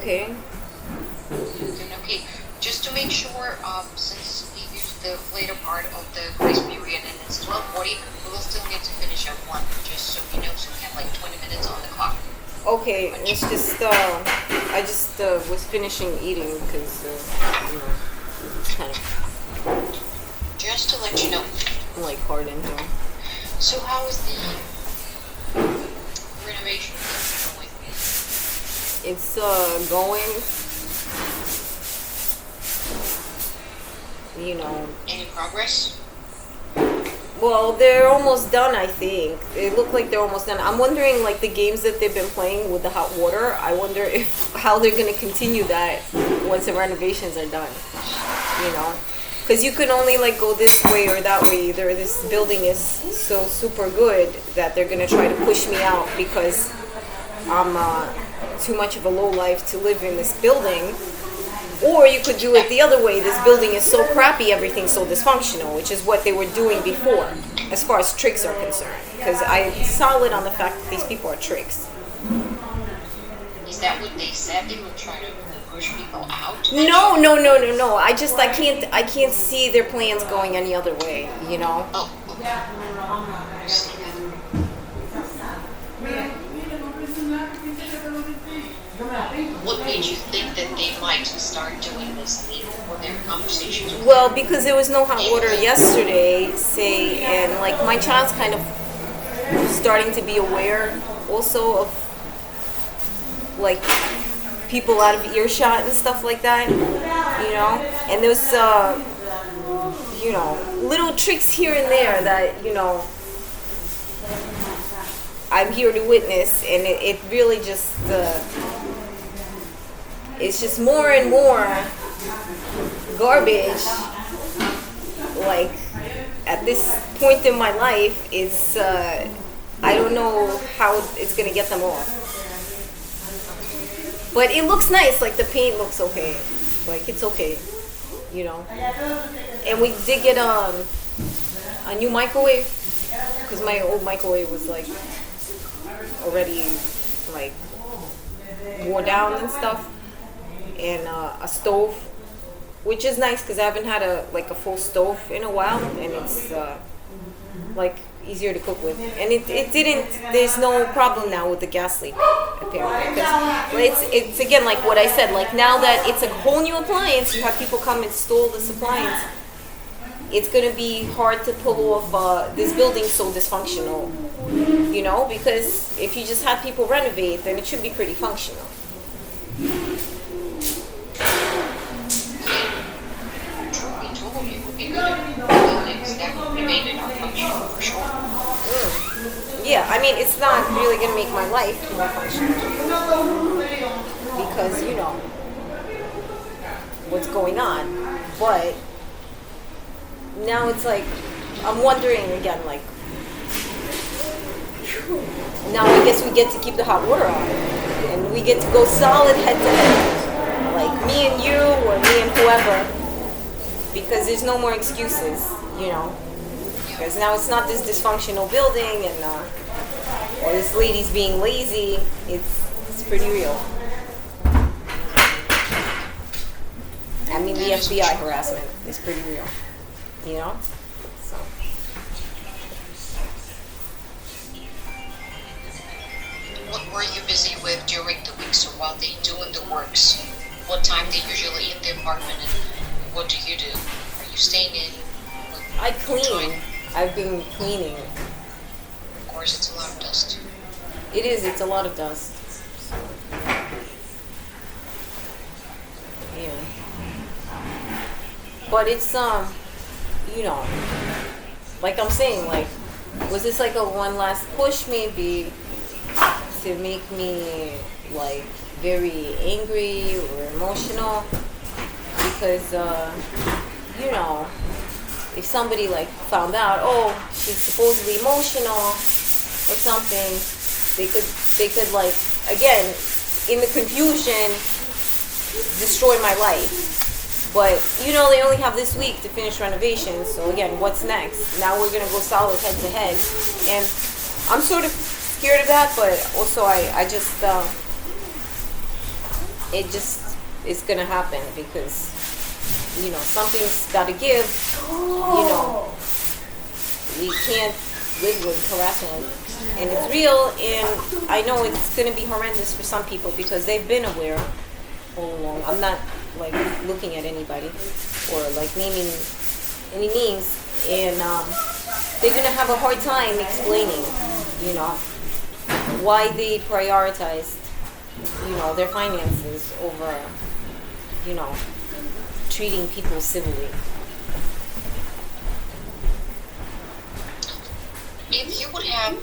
Okay. Then okay, just to make sure, since we use the later part of the grace period and it's 12:40, we will still need to finish at 1, just so we know, so we have like 20 minutes on the clock. Okay, it's just I just was finishing eating because you know it's kind of Just to let you know. like hard into. So how is the renovation going? It's going, you know. Any progress? Well, they're almost done, I think. They look like they're almost done. I'm wondering, like, the games that they've been playing with the hot water, I wonder if how they're going to continue that once the renovations are done, you know? Because you can only, like, go this way or that way. Either this building is so super good that they're going to try to push me out because I'm too much of a low life to live in this building. Or you could do it the other way. This building is so crappy, everything's so dysfunctional, which is what they were doing before, as far as tricks are concerned. Because I'm solid on the fact that these people are tricks. Is that what they said? They would try to push people out? No. I can't see their plans going any other way, you know? Oh, okay. I see that. What made you think that they might start doing this? Were there conversations with Well, because there was no hot water yesterday, say, and like my child's kind of starting to be aware also of like people out of earshot and stuff like that, you know? And there's, you know, little tricks here and there that, you know, I'm here to witness, and it really just, it's just more and more garbage. Like, at this point in my life, it's, I don't know how it's gonna get them off. But it looks nice, like the paint looks okay. Like, it's okay, you know. And we did get a new microwave, because my old microwave was like already like wore down and stuff. And a stove, which is nice because I haven't had a full stove in a while, and it's like easier to cook with. And it didn't. There's no problem now with the gas leak apparently. Because it's again like what I said. Like now that it's a whole new appliance, you have people come install this appliance. It's gonna be hard to pull off this building so dysfunctional, you know. Because if you just have people renovate, then it should be pretty functional. Yeah, I mean, it's not really going to make my life more functional because, you know, what's going on. But now it's like, I'm wondering again, like, now I guess we get to keep the hot water on. And we get to go solid head to head. Like, me and you or me and whoever. Because there's no more excuses, you know. Because now it's not this dysfunctional building and or this lady's being lazy. It's pretty real. I mean, the FBI harassment is pretty real, you know. So. What were you busy with during the week? So while they doing the works, what time they usually in the apartment, and what do you do? Are you staying in? I clean. I've been cleaning. Of course, it's a lot of dust. It is. It's a lot of dust. So. Yeah. But it's you know, like I'm saying, like, was this like a one last push maybe to make me like very angry or emotional? Because you know, if somebody like found out, oh, she's supposedly emotional or something, they could like, again, in the confusion, destroy my life. But you know, they only have this week to finish renovations, so again, what's next? Now we're gonna go solid head to head, and I'm sort of scared of that, but also I just it just is gonna happen because, something's gotta give. We can't live with harassment, and it's real, and I know it's gonna be horrendous for some people because they've been aware all along. I'm not like looking at anybody or like naming any names, and they're gonna have a hard time explaining, why they prioritized, their finances over, treating people civilly. If you would have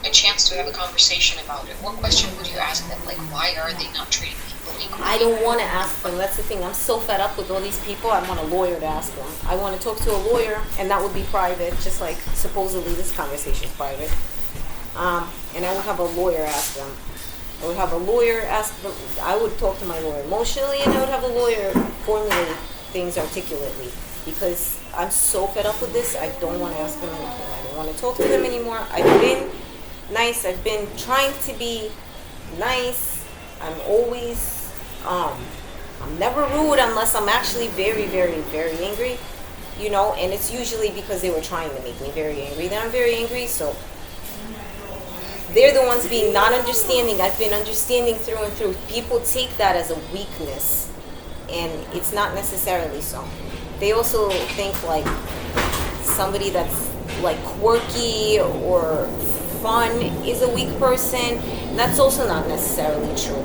a chance to have a conversation about it, what question would you ask them? Like, why are they not treating people equally? I don't want to ask them. That's the thing. I'm so fed up with all these people. I want a lawyer to ask them. I want to talk to a lawyer, and that would be private, just like supposedly this conversation is private. And I would have a lawyer ask them. I would have a lawyer ask them. I would talk to my lawyer emotionally, and I would have a lawyer formulate things articulately. Because I'm so fed up with this, I don't want to ask them anything. I don't want to talk to them anymore. I've been nice. I've been trying to be nice. I'm always, I'm never rude unless I'm actually very, very, very angry, and it's usually because they were trying to make me very angry. Then I'm very angry, so they're the ones being not understanding. I've been understanding through and through. People take that as a weakness, and it's not necessarily so. They also think like somebody that's like quirky or fun is a weak person. That's also not necessarily true,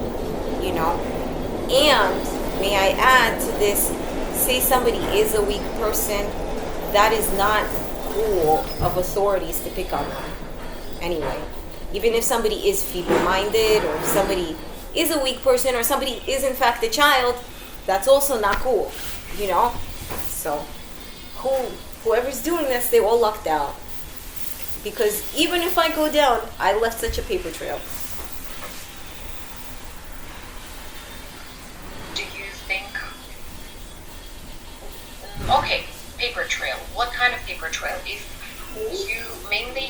And may I add to this, say somebody is a weak person, that is not cool of authorities to pick on them. Anyway, even if somebody is feeble-minded or if somebody is a weak person or somebody is in fact a child, that's also not cool, So, whoever's doing this, they all lucked out. Because even if I go down, I left such a paper trail. Do you think... Okay, paper trail. What kind of paper trail? If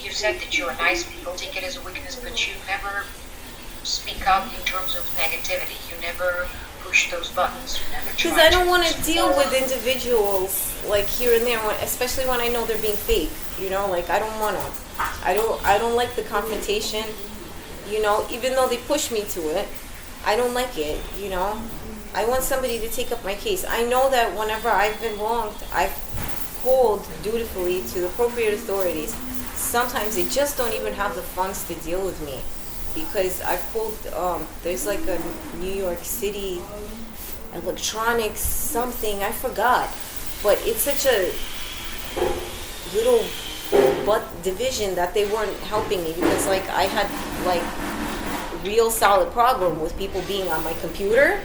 you said that you're nice, people take it as a weakness, but you never speak up in terms of negativity. You never push those buttons. You never try. Because I don't want to deal with individuals like here and there, especially when I know they're being fake. Like I don't want to. I don't like the confrontation. Even though they push me to it, I don't like it. I want somebody to take up my case. I know that whenever I've been wronged, I've called dutifully to the appropriate authorities. Sometimes they just don't even have the funds to deal with me. Because I've pulled, there's like a New York City electronics something, I forgot. But it's such a little butt division that they weren't helping me because like I had like real solid problem with people being on my computer,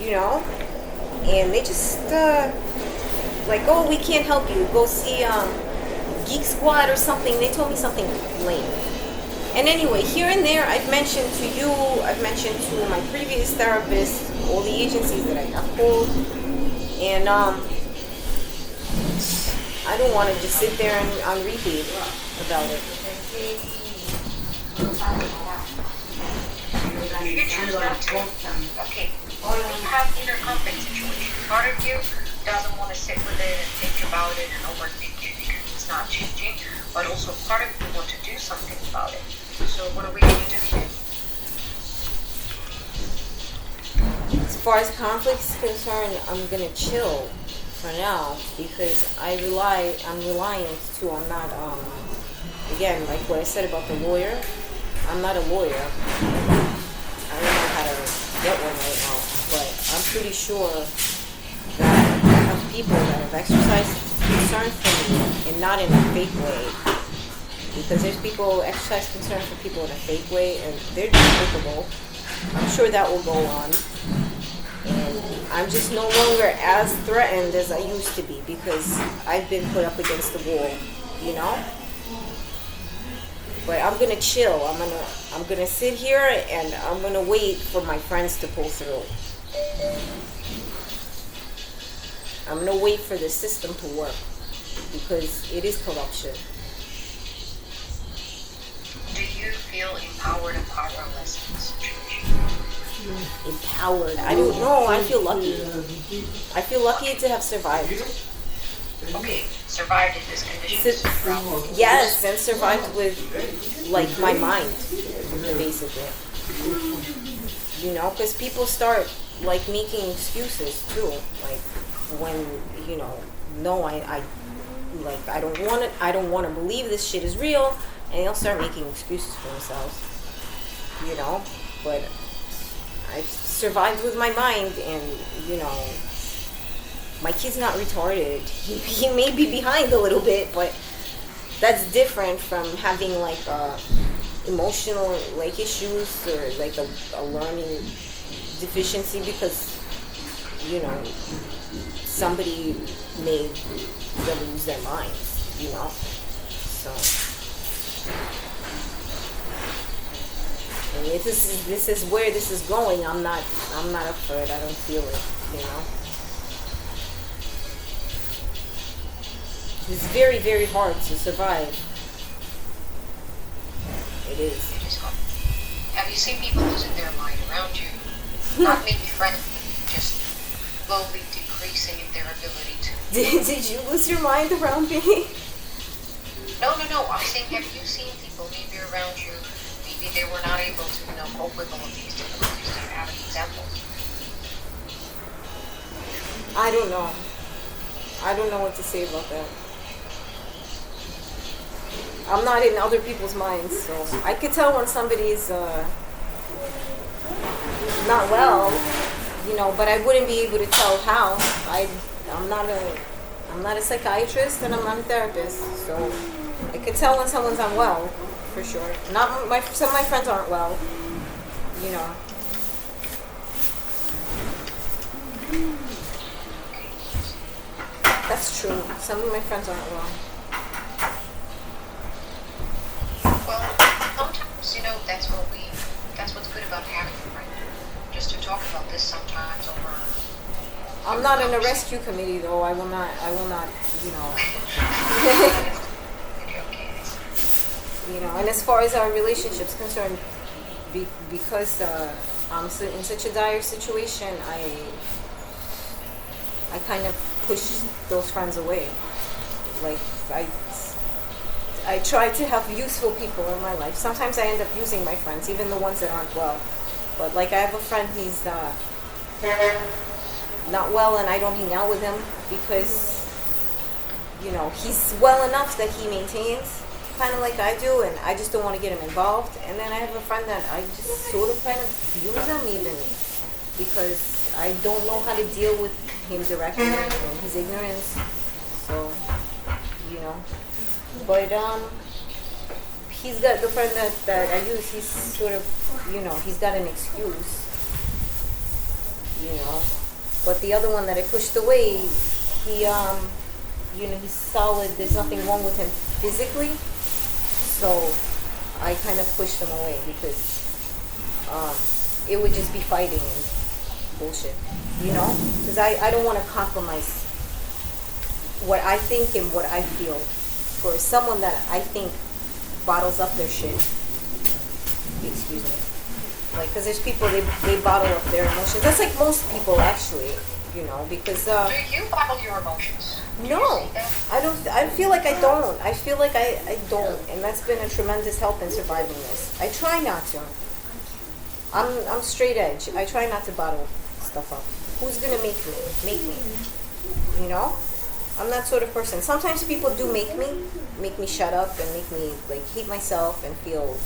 and they just like, oh, we can't help you. Go see Geek Squad or something. They told me something lame. And anyway, here and there, I've mentioned to you, I've mentioned to my previous therapist, all the agencies that I have called, and I don't want to just sit there and on repeat about it. You choose not to. Okay, we have inner conflict situation. Part of you doesn't want to sit with it and think about it and overthink it because it's not changing, but also part of you want to do something about it. So what are we going to do here? As far as conflict's concerned, I'm going to chill for now because I'm reliant too. I'm not, again, like what I said about the lawyer, I'm not a lawyer. I don't know how to get one right now, but I'm pretty sure that I have people that have exercised concern for me and not in a fake way. Because there's people exercise concern for people in a fake way, and they're despicable. I'm sure that will go on. And I'm just no longer as threatened as I used to be because I've been put up against the wall, But I'm gonna chill. I'm gonna sit here and I'm gonna wait for my friends to pull through. I'm gonna wait for the system to work because it is corruption. Do you feel empowered and powerless in this situation? empowered. I don't know. I feel lucky. I feel lucky to have survived. Okay, survived in this condition. Yes, and survived with like my mind, basically. You know, because people start like making excuses too. Like when no, I like I don't want to believe this shit is real, and they'll start making excuses for themselves. You know, but I've survived with my mind, and my kid's not retarded. He may be behind a little bit, but that's different from having like emotional like issues or like a learning deficiency, because somebody made them lose their minds, so and if this is where this is going, I'm not up for it. I don't feel it. It's very, very hard to survive. It is. It is hard. Have you seen people losing their mind around you? Not maybe friendly, just slowly decreasing in their ability to. Did you lose your mind around me? No. I'm saying, have you seen people maybe around you? Maybe they were not able to, cope with all of these difficulties. Do you have any examples? I don't know. I don't know what to say about that. I'm not in other people's minds, so I could tell when somebody's not well, but I wouldn't be able to tell how. I'm not a psychiatrist, and I'm not a therapist, so I could tell when someone's unwell, for sure. Some of my friends aren't well, That's true. Some of my friends aren't well. Well, sometimes, that's what's good about having a friend. Just to talk about this sometimes over. I'm not in a rescue committee, though. I will not, and as far as our relationship's concerned, because I'm in such a dire situation, I kind of push those friends away. Like, I try to have useful people in my life. Sometimes I end up using my friends, even the ones that aren't well. But like, I have a friend, he's not well, and I don't hang out with him because, he's well enough that he maintains, kind of like I do, and I just don't want to get him involved. And then I have a friend that I just sort of kind of use him even because I don't know how to deal with him directly and his ignorance. So, but he's got the friend that I use. He's sort of, he's got an excuse, But the other one that I pushed away, he's solid. There's nothing wrong with him physically. So I kind of pushed him away because it would just be fighting and bullshit, Because I don't want to compromise what I think and what I feel for someone that I think bottles up their shit. Excuse me. Like, because there's people, they bottle up their emotions. That's like most people, actually, because... Do you bottle your emotions? No, I don't. I feel like I don't. I feel like I don't. And that's been a tremendous help in surviving this. I try not to. I'm straight edge. I try not to bottle stuff up. Who's going to make me? I'm that sort of person. Sometimes people do make me shut up and make me like hate myself and feel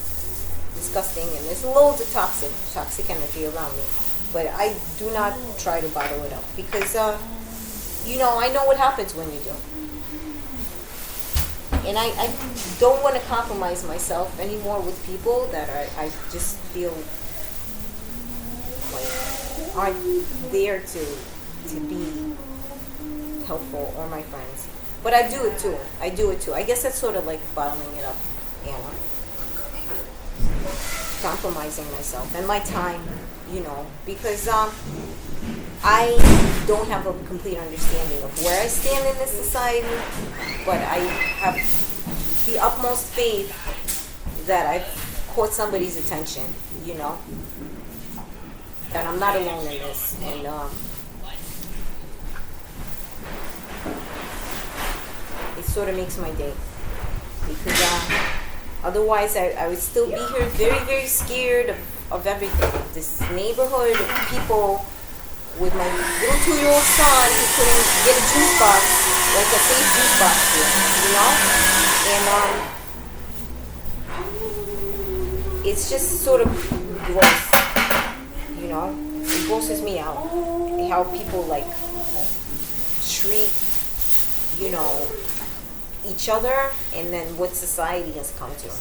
disgusting, and there's loads of toxic energy around me, but I do not try to bottle it up because I know what happens when you do, and I don't want to compromise myself anymore with people that I just feel like aren't there to be helpful, or my friends. But I do it too. I guess that's sort of like bottling it up, Anna. Compromising myself and my time, because I don't have a complete understanding of where I stand in this society, but I have the utmost faith that I've caught somebody's attention, that I'm not alone in this, and it sort of makes my day, because otherwise I would still be here very, very scared of everything. This neighborhood of people with my little 2-year-old son who couldn't get a juice box, like a safe juice box here, you know? And it's just sort of gross, you know? It grosses me out how people like treat, you know, each other, and then what society has come to.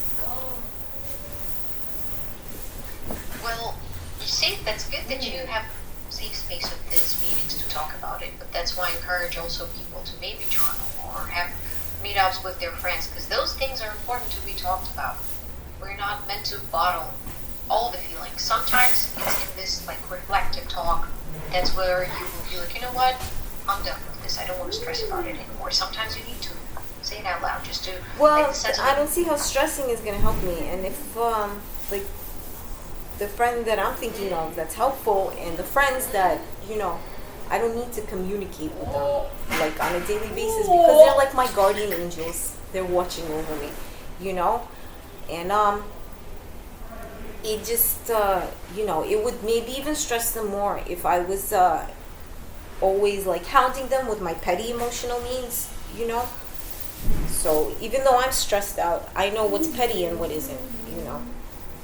Well, you see, that's good that you have safe space of these meetings to talk about it, but that's why I encourage also people to maybe journal or have meetups with their friends, because those things are important to be talked about. We're not meant to bottle all the feelings. Sometimes it's in this like reflective talk that's where you will be like, you know what, I'm done with this, I don't want to stress about it anymore. Sometimes you need to say it out loud just to well, I don't see how stressing is going to help me. And if like the friend that I'm thinking of that's helpful, and the friends that, you know, I don't need to communicate with them like on a daily basis, because they're like my guardian angels. They're watching over me, you know? And it just you know, it would maybe even stress them more if I was always like hounding them with my petty emotional needs, you know? So even though I'm stressed out, I know what's petty and what isn't, you know?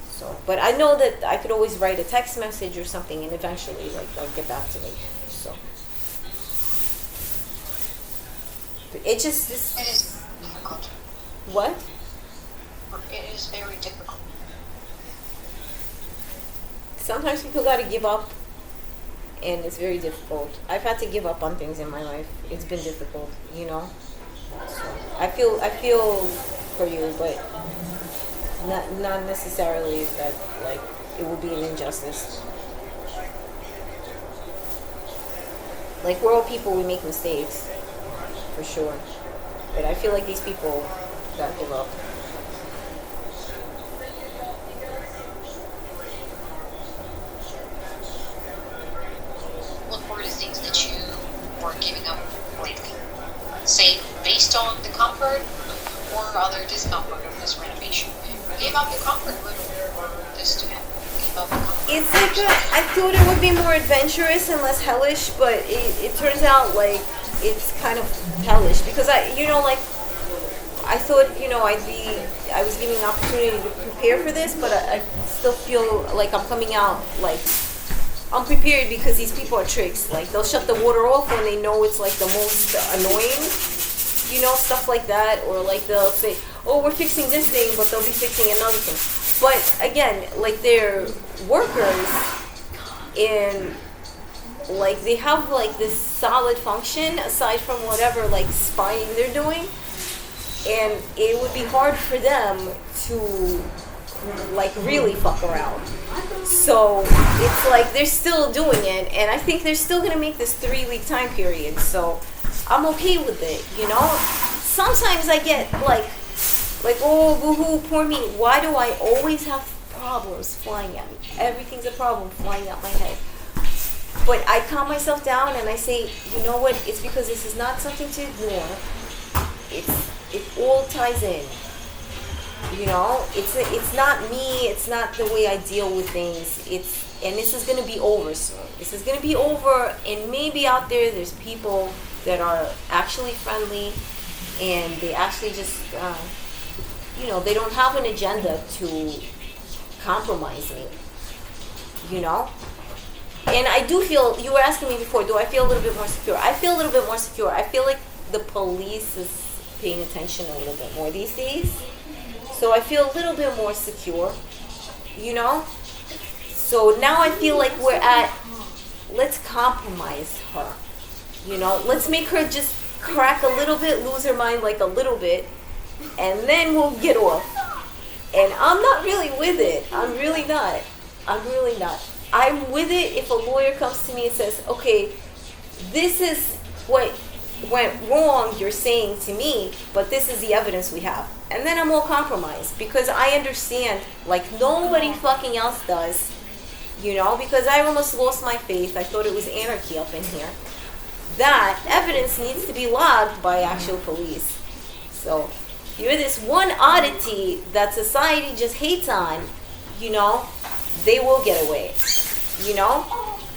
So, but I know that I could always write a text message or something, and eventually, like, they'll get back to me. So, but it just this. It is difficult. What? It is very difficult. Sometimes people gotta give up, and it's very difficult. I've had to give up on things in my life. It's been difficult, you know. So I feel for you, but not necessarily that like it would be an injustice. Like, we're all people, we make mistakes, for sure. But I feel like these people gotta give up. What were the things that you were giving up lately? Say, based on the comfort or other discomfort of this renovation. You gave up the comfort with this to happen. You gave up the comfort. It's like I thought it would be more adventurous and less hellish, but it turns out like it's kind of hellish, because I thought, you know, I was given an opportunity to prepare for this, but I still feel like I'm coming out like unprepared, because these people are tricks. Like, they'll shut the water off when they know it's like the most annoying, you know, stuff like that. Or like they'll say, oh, we're fixing this thing, but they'll be fixing another thing. But again, like, they're workers, and like they have like this solid function aside from whatever like spying they're doing, and it would be hard for them to like really fuck around. So it's like they're still doing it, and I think they're still gonna make this 3-week time period. So I'm okay with it, you know. Sometimes I get like, oh, boo-hoo, poor me. Why do I always have problems flying at me? Everything's a problem flying at my head. But I calm myself down and I say, you know what? It's because this is not something to ignore. It all ties in. You know, it's not me. It's not the way I deal with things. And this is gonna be over soon. This is gonna be over, and maybe out there's people that are actually friendly, and they actually just, you know, they don't have an agenda to compromise me. You know. And I do feel, you were asking me before, do I feel a little bit more secure? I feel a little bit more secure. I feel like the police is paying attention a little bit more these days. So I feel a little bit more secure, you know? So now I feel like we're at, let's compromise her, you know? Let's make her just crack a little bit, lose her mind like a little bit, and then we'll get off. And I'm not really with it. I'm really not. I'm with it if a lawyer comes to me and says, okay, this is what went wrong you're saying to me, but this is the evidence we have. And then I'm all compromised, because I understand, like nobody fucking else does, because I almost lost my faith. I thought it was anarchy up in here. That evidence needs to be logged by actual police. So you're this one oddity that society just hates on, they will get away,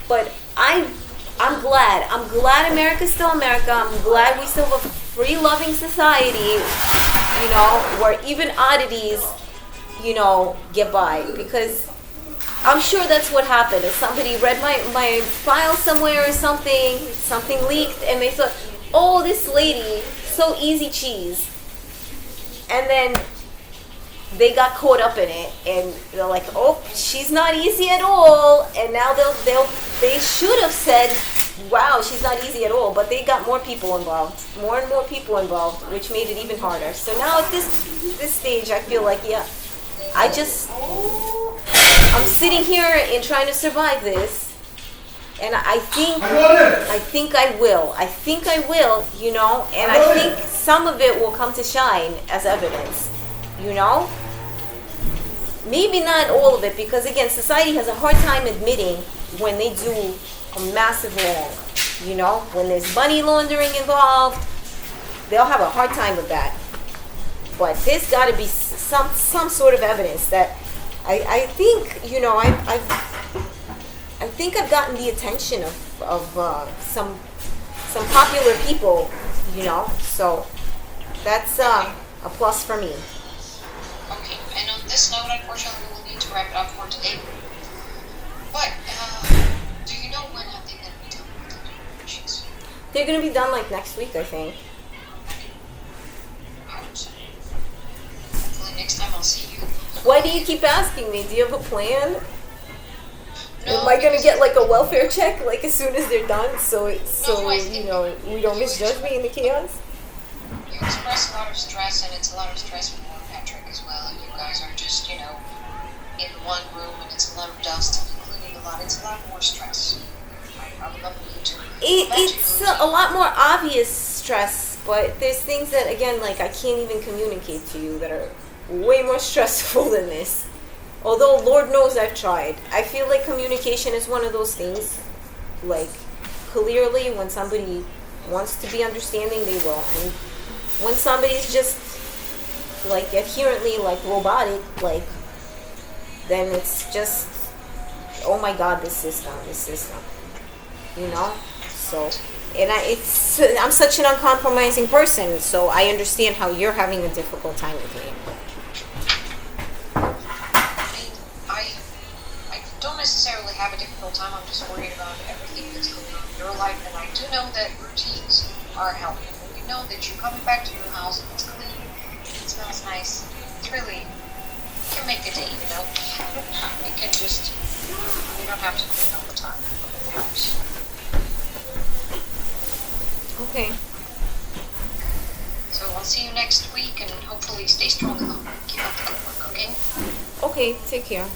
But I'm glad. I'm glad America's still America. I'm glad we still have a free-loving society, where even oddities, get by. Because I'm sure that's what happened. If somebody read my file somewhere or something leaked, and they thought, oh, this lady, so easy cheese. And then they got caught up in it, and they're like, oh, she's not easy at all. And now they should have said, wow, she's not easy at all. But they got more people involved, more and more people involved, which made it even harder. So now at this stage, I feel like, yeah, I'm sitting here and trying to survive this, and I think I will, and I think some of it will come to shine as evidence, Maybe not all of it, because again, society has a hard time admitting when they do a massive wrong, when there's money laundering involved, they'll have a hard time with that. But there's got to be some sort of evidence that I think, I think I've gotten the attention of some popular people, so that's a plus for me. Okay, and on this note, unfortunately, we will need to wrap it up for today. But, do you know when have they going to be done with the deliberations? They're going to be done like next week, I think. Hopefully next time I'll see you. Why do you keep asking me? Do you have a plan? No, Am I going to get like a welfare check like as soon as they're done so we don't misjudge me in the chaos? You express a lot of stress, and it's a lot of stress for Patrick as well. You guys are just, in one room, and it's a lot of dust, including it's a lot more stress. I would love you to. It's a lot more obvious stress, but there's things that, again, like I can't even communicate to you that are way more stressful than this. Although, Lord knows I've tried. I feel like communication is one of those things, like, clearly when somebody wants to be understanding, they will. And when somebody's just, like, adherently, like, robotic, like, then it's just, oh my God, this system. So, and I'm such an uncompromising person, so I understand how you're having a difficult time with me. I don't necessarily have a difficult time. I'm just worried about everything that's going on in your life, and I do know that routines are helping. You know that you're coming back to your house and it's clean, it smells nice. It's really, it can make a day, It can just, you don't have to clean all the time. It helps. Okay. So I'll see you next week, and hopefully stay strong and keep up the good work, okay? Okay, take care.